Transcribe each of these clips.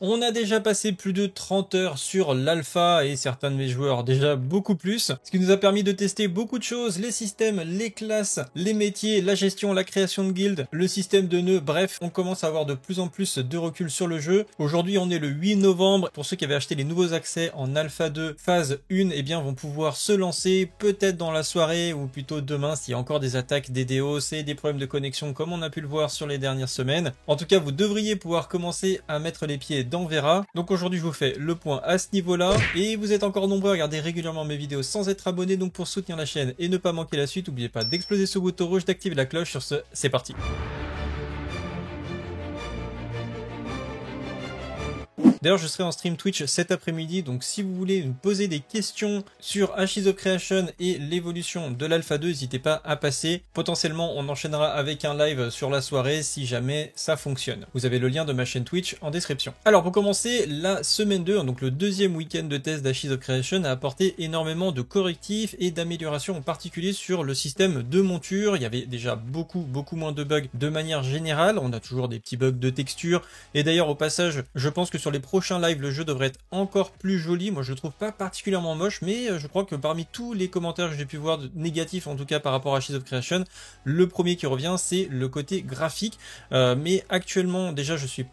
On a déjà passé plus de 30 heures sur l'alpha et certains de mes joueurs déjà beaucoup plus, ce qui nous a permis de tester beaucoup de choses, les systèmes, les classes, les métiers, la gestion, la création de guildes, le système de nœuds, bref, on commence à avoir de plus en plus de recul sur le jeu. Aujourd'hui, on est le 8 novembre. Pour ceux qui avaient acheté les nouveaux accès en alpha 2 phase 1, eh bien, vont pouvoir se lancer peut-être dans la soirée ou plutôt demain s'il y a encore des attaques, des DOS et des problèmes de connexion comme on a pu le voir sur les dernières semaines. En tout cas, vous devriez pouvoir commencer à mettre les pieds dans Vera. Donc aujourd'hui, je vous fais le point à ce niveau-là. Et vous êtes encore nombreux à regarder régulièrement mes vidéos sans être abonnés. Donc pour soutenir la chaîne et ne pas manquer la suite, n'oubliez pas d'exploser ce bouton rouge, d'activer la cloche. Sur ce, c'est parti. D'ailleurs, je serai en stream Twitch cet après-midi, donc si vous voulez me poser des questions sur Ashes of Creation et l'évolution de l'Alpha 2, n'hésitez pas à passer. Potentiellement, on enchaînera avec un live sur la soirée si jamais ça fonctionne. Vous avez le lien de ma chaîne Twitch en description. Alors, pour commencer, la semaine 2, donc le deuxième week-end de test d'Ashes of Creation, a apporté énormément de correctifs et d'améliorations, en particulier sur le système de monture. Il y avait déjà beaucoup moins de bugs de manière générale. On a toujours des petits bugs de texture. Et d'ailleurs, au passage, je pense que sur les prochain live, le jeu devrait être encore plus joli. Moi, je le trouve pas particulièrement moche, mais je crois que parmi tous les commentaires que j'ai pu voir, négatifs en tout cas par rapport à Ashes of Creation, le premier qui revient, c'est le côté graphique. Mais actuellement, déjà, j'étais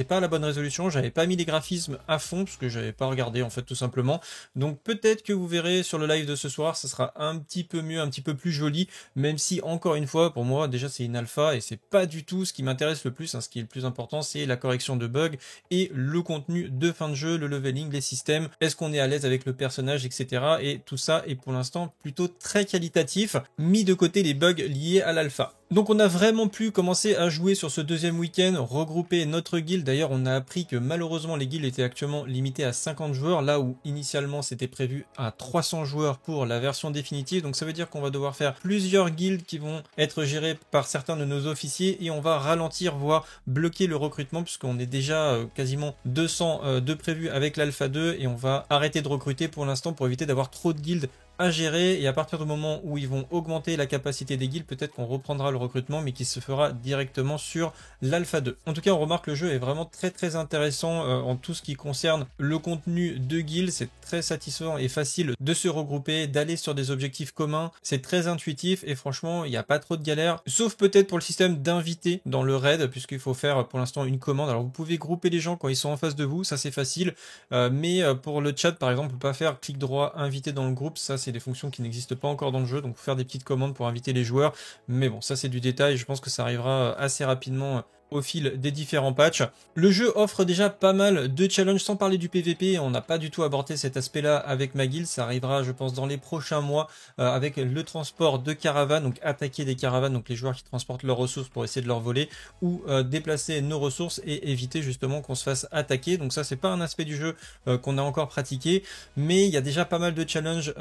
pas à la bonne résolution, j'avais pas mis les graphismes à fond, parce que j'avais pas regardé, en fait, tout simplement. Donc, peut-être que vous verrez sur le live de ce soir, ça sera un petit peu mieux, un petit peu plus joli, même si, encore une fois, pour moi, déjà, c'est une alpha, et c'est pas du tout ce qui m'intéresse le plus, hein. Ce qui est le plus important, c'est la correction de bugs et le contenu de fin de jeu, le leveling, les systèmes, est-ce qu'on est à l'aise avec le personnage, etc. Et tout ça est pour l'instant plutôt très qualitatif, mis de côté les bugs liés à l'alpha. Donc on a vraiment pu commencer à jouer sur ce deuxième week-end, regrouper notre guilde. D'ailleurs, on a appris que malheureusement les guildes étaient actuellement limitées à 50 joueurs, là où initialement c'était prévu à 300 joueurs pour la version définitive. Donc ça veut dire qu'on va devoir faire plusieurs guildes qui vont être gérées par certains de nos officiers et on va ralentir, voire bloquer le recrutement puisqu'on est déjà quasiment 200 de prévus avec l'Alpha 2 et on va arrêter de recruter pour l'instant pour éviter d'avoir trop de guildes à gérer, et à partir du moment où ils vont augmenter la capacité des guildes, peut-être qu'on reprendra le recrutement mais qui se fera directement sur l'Alpha 2. En tout cas, on remarque que le jeu est vraiment très intéressant en tout ce qui concerne le contenu de guildes. C'est très satisfaisant et facile de se regrouper, d'aller sur des objectifs communs. C'est très intuitif et franchement, il n'y a pas trop de galères, sauf peut-être pour le système d'invités dans le raid, puisqu'il faut faire pour l'instant une commande. Alors vous pouvez grouper les gens quand ils sont en face de vous, ça c'est facile, mais pour le chat par exemple, on peut pas faire clic droit invité dans le groupe, ça c'est des fonctions qui n'existent pas encore dans le jeu, donc faut faire des petites commandes pour inviter les joueurs, mais bon, ça c'est du détail, je pense que ça arrivera assez rapidement au fil des différents patchs. Le jeu offre déjà pas mal de challenges, sans parler du PVP, on n'a pas du tout abordé cet aspect-là avec ma guilde, ça arrivera je pense dans les prochains mois avec le transport de caravanes, donc attaquer des caravanes, donc les joueurs qui transportent leurs ressources pour essayer de leur voler, ou déplacer nos ressources et éviter justement qu'on se fasse attaquer. Donc ça c'est pas un aspect du jeu qu'on a encore pratiqué, mais il y a déjà pas mal de challenges.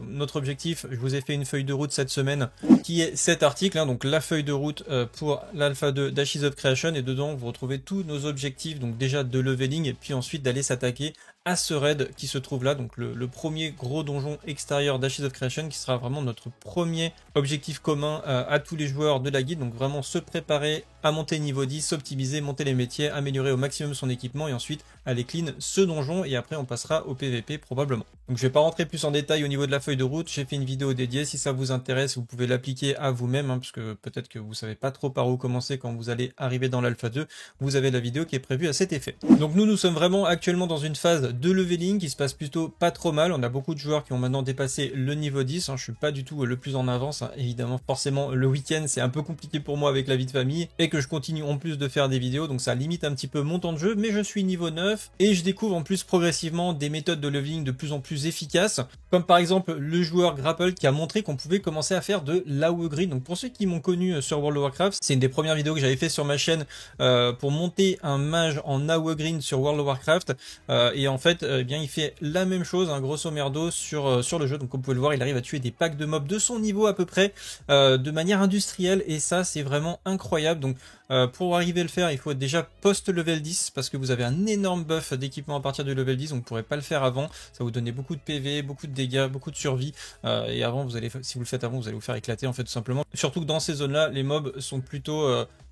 Notre objectif, je vous ai fait une feuille de route cette semaine, qui est cet article, hein, donc la feuille de route pour l'Alpha 2 d'Ashes of Creation, et dedans vous retrouvez tous nos objectifs, donc déjà de leveling et puis ensuite d'aller s'attaquer à ce raid qui se trouve là, donc le premier gros donjon extérieur d'Ashes of Creation, qui sera vraiment notre premier objectif commun à tous les joueurs de la guilde. Donc vraiment se préparer à monter niveau 10, s'optimiser, monter les métiers, améliorer au maximum son équipement et ensuite aller clean ce donjon, et après on passera au PVP probablement. Donc je vais pas rentrer plus en détail au niveau de la feuille de route, j'ai fait une vidéo dédiée, si ça vous intéresse vous pouvez l'appliquer à vous-même, hein, parce que peut-être que vous savez pas trop par où commencer quand vous allez arriver dans l'Alpha 2, vous avez la vidéo qui est prévue à cet effet. Donc nous sommes vraiment actuellement dans une phase de leveling qui se passe plutôt pas trop mal, on a beaucoup de joueurs qui ont maintenant dépassé le niveau 10, hein, je suis pas du tout le plus en avance, hein, évidemment forcément le week-end c'est un peu compliqué pour moi avec la vie de famille, et que je continue en plus de faire des vidéos, donc ça limite un petit peu mon temps de jeu, mais je suis niveau 9, et je découvre en plus progressivement des méthodes de leveling de plus en plus efficaces, comme par exemple le joueur Grapple qui a montré qu'on pouvait commencer à faire de l'AOE Green. Donc pour ceux qui m'ont connu sur World of Warcraft, c'est une des premières vidéos que j'avais fait sur ma chaîne pour monter un mage en AOE Green sur World of Warcraft, et en fait eh bien il fait la même chose, hein, grosso merdo sur le jeu. Donc comme vous pouvez le voir, il arrive à tuer des packs de mobs de son niveau à peu près de manière industrielle, et ça c'est vraiment incroyable. Donc pour arriver à le faire, il faut être déjà post-level 10, parce que vous avez un énorme buff d'équipement à partir du level 10, donc vous ne pourrez pas le faire avant, ça vous donnait beaucoup de PV, beaucoup de dégâts, beaucoup de survie, et avant, si vous le faites avant, vous allez vous faire éclater en fait tout simplement. Surtout que dans ces zones-là, les mobs sont plutôt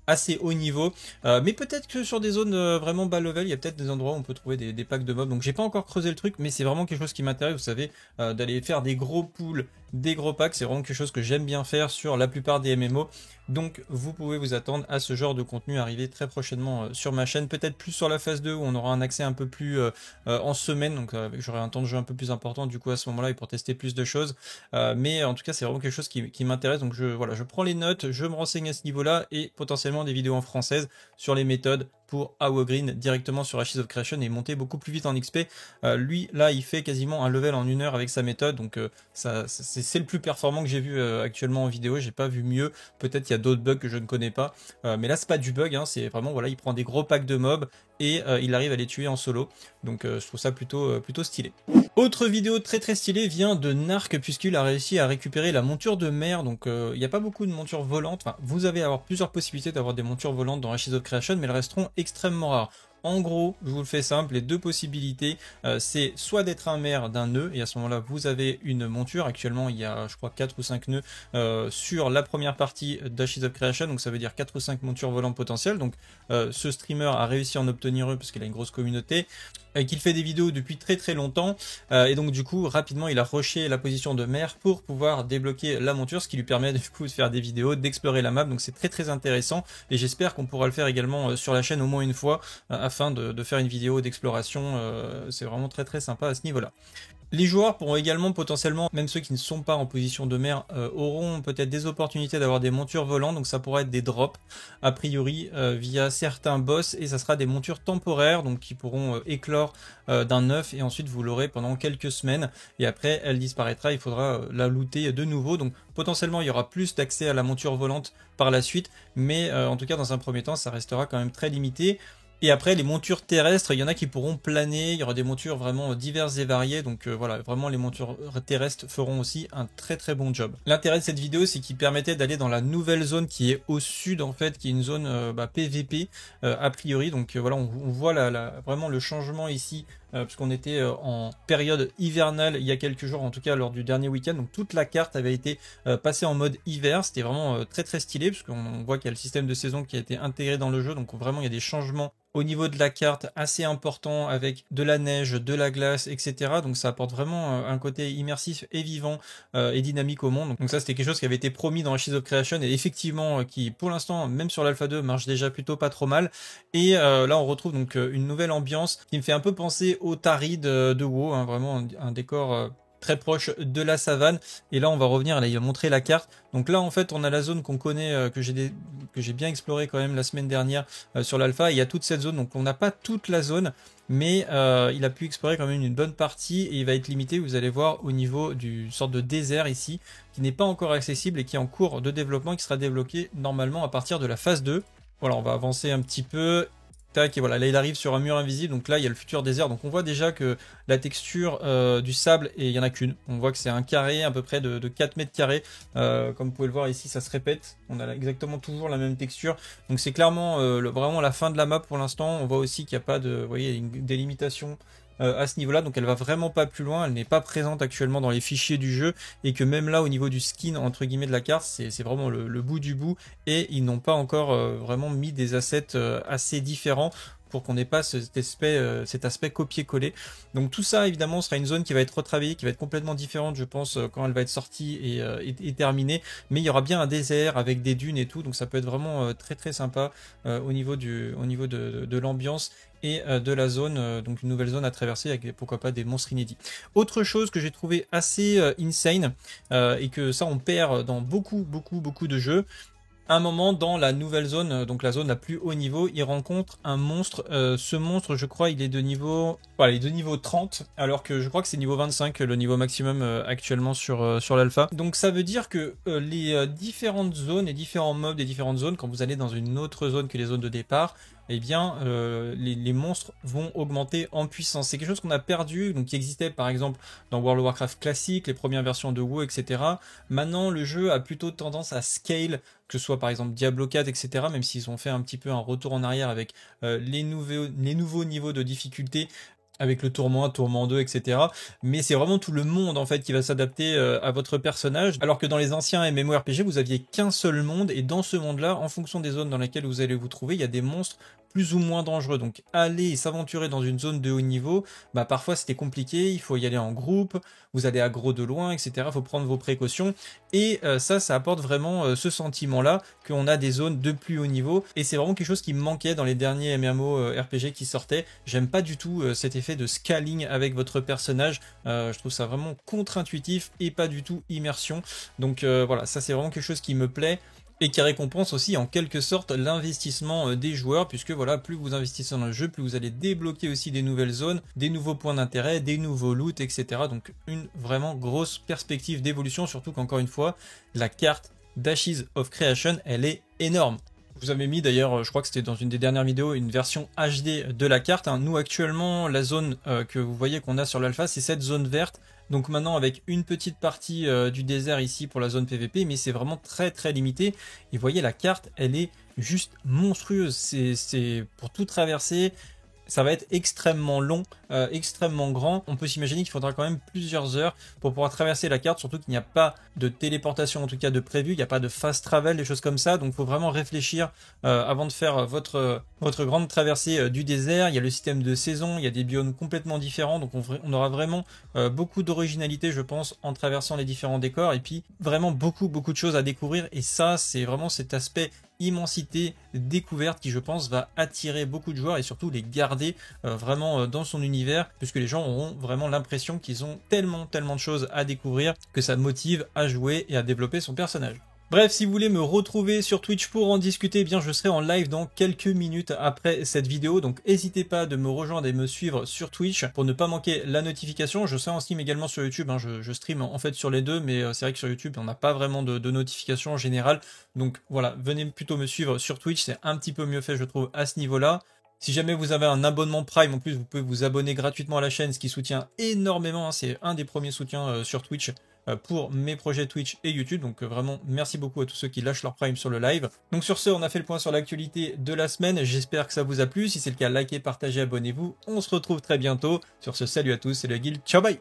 assez haut niveau, mais peut-être que sur des zones vraiment bas level, il y a peut-être des endroits où on peut trouver des packs de mobs, donc j'ai pas encore creusé le truc, mais c'est vraiment quelque chose qui m'intéresse, vous savez, d'aller faire des gros pools, des gros packs, c'est vraiment quelque chose que j'aime bien faire sur la plupart des MMO, donc vous pouvez vous attendre à ce genre de contenu arriver très prochainement sur ma chaîne, peut-être plus sur la phase 2 où on aura un accès un peu plus en semaine, donc j'aurai un temps de jeu un peu plus important du coup à ce moment-là et pour tester plus de choses, mais en tout cas c'est vraiment quelque chose qui m'intéresse, donc voilà, je prends les notes, je me renseigne à ce niveau-là et potentiellement des vidéos en française sur les méthodes pour AWO Green directement sur Ashes of Creation et monter beaucoup plus vite en XP. Lui là il fait quasiment un level en 1 heure avec sa méthode, donc c'est le plus performant que j'ai vu actuellement en vidéo, j'ai pas vu mieux, peut-être qu'il y a d'autres bugs que je ne connais pas, mais là c'est pas du bug, hein, c'est vraiment voilà, il prend des gros packs de mobs et il arrive à les tuer en solo, donc je trouve ça plutôt stylé. Autre vidéo très stylée vient de Narc, puisqu'il a réussi à récupérer la monture de mer, donc il n'y a pas beaucoup de montures volantes, enfin vous allez avoir plusieurs possibilités d'avoir des montures volantes dans Ashes of Creation, mais elles resteront extrêmement rares. En gros, je vous le fais simple, les deux possibilités, c'est soit d'être un maire d'un nœud, et à ce moment-là, vous avez une monture. Actuellement, il y a, je crois, 4 ou 5 nœuds sur la première partie d'Ashes of Creation, donc ça veut dire 4 ou 5 montures volantes potentielles. Donc, ce streamer a réussi à en obtenir eux, parce qu'il a une grosse communauté, qu'il fait des vidéos depuis très longtemps, et donc du coup, rapidement, il a rushé la position de maire pour pouvoir débloquer la monture, ce qui lui permet du coup de faire des vidéos, d'explorer la map, donc c'est très intéressant, et j'espère qu'on pourra le faire également sur la chaîne au moins une fois, afin de faire une vidéo d'exploration, c'est vraiment très sympa à ce niveau-là. Les joueurs pourront également potentiellement, même ceux qui ne sont pas en position de mer, auront peut-être des opportunités d'avoir des montures volantes, donc ça pourrait être des drops, a priori, via certains boss, et ça sera des montures temporaires, donc qui pourront éclore d'un œuf, et ensuite vous l'aurez pendant quelques semaines, et après elle disparaîtra, il faudra la looter de nouveau, donc potentiellement il y aura plus d'accès à la monture volante par la suite, mais en tout cas dans un premier temps ça restera quand même très limité. Et après, les montures terrestres, il y en a qui pourront planer, il y aura des montures vraiment diverses et variées, donc voilà, vraiment les montures terrestres feront aussi un très bon job. L'intérêt de cette vidéo, c'est qu'il permettait d'aller dans la nouvelle zone qui est au sud, en fait, qui est une zone PVP, a priori, donc voilà, on voit vraiment le changement ici, puisqu'on était en période hivernale il y a quelques jours, en tout cas lors du dernier week-end, donc toute la carte avait été passée en mode hiver, c'était vraiment très stylé, puisqu'on voit qu'il y a le système de saison qui a été intégré dans le jeu, donc vraiment il y a des changements au niveau de la carte assez important avec de la neige, de la glace, etc. Donc ça apporte vraiment un côté immersif et vivant et dynamique au monde. Donc ça c'était quelque chose qui avait été promis dans Ashes of Creation et effectivement qui pour l'instant même sur l'Alpha 2 marche déjà plutôt pas trop mal. Et là on retrouve donc une nouvelle ambiance qui me fait un peu penser au Tari de WoW, hein, vraiment un décor très proche de la savane, et là on va revenir, là il va montrer la carte, donc là en fait on a la zone qu'on connaît, que j'ai bien exploré quand même la semaine dernière sur l'alpha, il y a toute cette zone, donc on n'a pas toute la zone, mais il a pu explorer quand même une bonne partie, et il va être limité, vous allez voir, au niveau du sorte de désert ici, qui n'est pas encore accessible et qui est en cours de développement, qui sera débloqué normalement à partir de la phase 2. Voilà, on va avancer un petit peu. Et voilà, là il arrive sur un mur invisible, donc là il y a le futur désert, donc on voit déjà que la texture du sable, et il n'y en a qu'une, on voit que c'est un carré à peu près de 4 mètres carrés, comme vous pouvez le voir ici ça se répète, on a exactement toujours la même texture, donc c'est clairement vraiment la fin de la map pour l'instant. On voit aussi qu'il n'y a pas de, vous voyez, une délimitation à ce niveau-là, donc elle va vraiment pas plus loin, elle n'est pas présente actuellement dans les fichiers du jeu, et que même là au niveau du skin entre guillemets de la carte, c'est vraiment le bout du bout, et ils n'ont pas encore vraiment mis des assets assez différents pour qu'on n'ait pas cet aspect copier-coller. Donc tout ça évidemment sera une zone qui va être retravaillée, qui va être complètement différente je pense quand elle va être sortie et terminée, mais il y aura bien un désert avec des dunes et tout, donc ça peut être vraiment très sympa au niveau de l'ambiance et de la zone, donc une nouvelle zone à traverser avec pourquoi pas des monstres inédits. Autre chose que j'ai trouvé assez insane, et que ça on perd dans beaucoup de jeux, un moment dans la nouvelle zone, donc la zone la plus haut niveau, il rencontre un monstre. Ce monstre, je crois, il est de niveau, voilà, il est de niveau 30, alors que je crois que c'est niveau 25, le niveau maximum actuellement sur l'alpha. Donc ça veut dire que les différentes zones, les différents mobs des différentes zones, quand vous allez dans une autre zone que les zones de départ, eh bien les monstres vont augmenter en puissance. C'est quelque chose qu'on a perdu, donc qui existait par exemple dans World of Warcraft classique, les premières versions de WoW, etc. Maintenant le jeu a plutôt tendance à scale, que ce soit par exemple Diablo 4, etc. Même s'ils ont fait un petit peu un retour en arrière avec les nouveaux niveaux de difficulté, avec le tourment 1, tourment 2, etc. Mais c'est vraiment tout le monde en fait qui va s'adapter à votre personnage, alors que dans les anciens MMORPG, vous aviez qu'un seul monde, et dans ce monde-là, en fonction des zones dans lesquelles vous allez vous trouver, il y a des monstres plus ou moins dangereux. Donc aller s'aventurer dans une zone de haut niveau, bah parfois c'était compliqué, il faut y aller en groupe, vous allez aggro de loin, etc. Il faut prendre vos précautions, et ça apporte vraiment ce sentiment-là qu'on a des zones de plus haut niveau, et c'est vraiment quelque chose qui me manquait dans les derniers MMORPG qui sortaient. J'aime pas du tout cet effet de scaling avec votre personnage, je trouve ça vraiment contre-intuitif et pas du tout immersion. Donc voilà, ça c'est vraiment quelque chose qui me plaît et qui récompense aussi en quelque sorte l'investissement des joueurs, puisque voilà, plus vous investissez dans le jeu, plus vous allez débloquer aussi des nouvelles zones, des nouveaux points d'intérêt, des nouveaux loots, etc. Donc une vraiment grosse perspective d'évolution, surtout qu'encore une fois, la carte d'Ashes of Creation, elle est énorme. Je vous avais mis d'ailleurs, je crois que c'était dans une des dernières vidéos, une version HD de la carte. Nous actuellement, la zone que vous voyez qu'on a sur l'alpha, c'est cette zone verte. Donc maintenant avec une petite partie du désert ici pour la zone PVP, mais c'est vraiment très très limité. Et vous voyez, la carte, elle est juste monstrueuse. C'est pour tout traverser. Ça va être extrêmement long, extrêmement grand. On peut s'imaginer qu'il faudra quand même plusieurs heures pour pouvoir traverser la carte, surtout qu'il n'y a pas de téléportation, en tout cas de prévu, il n'y a pas de fast travel, des choses comme ça. Donc il faut vraiment réfléchir avant de faire votre grande traversée du désert. Il y a le système de saison, il y a des biomes complètement différents, donc on aura vraiment beaucoup d'originalité, je pense, en traversant les différents décors, et puis vraiment beaucoup de choses à découvrir. Et ça, c'est vraiment cet aspect immensité découverte qui, je pense, va attirer beaucoup de joueurs et surtout les garder vraiment dans son univers, puisque les gens auront vraiment l'impression qu'ils ont tellement de choses à découvrir que ça motive à jouer et à développer son personnage. Bref, si vous voulez me retrouver sur Twitch pour en discuter, eh bien je serai en live dans quelques minutes après cette vidéo, donc n'hésitez pas de me rejoindre et me suivre sur Twitch pour ne pas manquer la notification. Je serai en stream également sur YouTube, je stream en fait sur les deux, mais c'est vrai que sur YouTube on n'a pas vraiment de notification en général, donc voilà, venez plutôt me suivre sur Twitch, c'est un petit peu mieux fait je trouve à ce niveau-là. Si jamais vous avez un abonnement Prime, en plus vous pouvez vous abonner gratuitement à la chaîne, ce qui soutient énormément, c'est un des premiers soutiens sur Twitch pour mes projets Twitch et YouTube, donc vraiment merci beaucoup à tous ceux qui lâchent leur Prime sur le live. Donc sur ce, on a fait le point sur l'actualité de la semaine, j'espère que ça vous a plu, si c'est le cas, likez, partagez, abonnez-vous, on se retrouve très bientôt. Sur ce, salut à tous, c'est le Guild, ciao bye.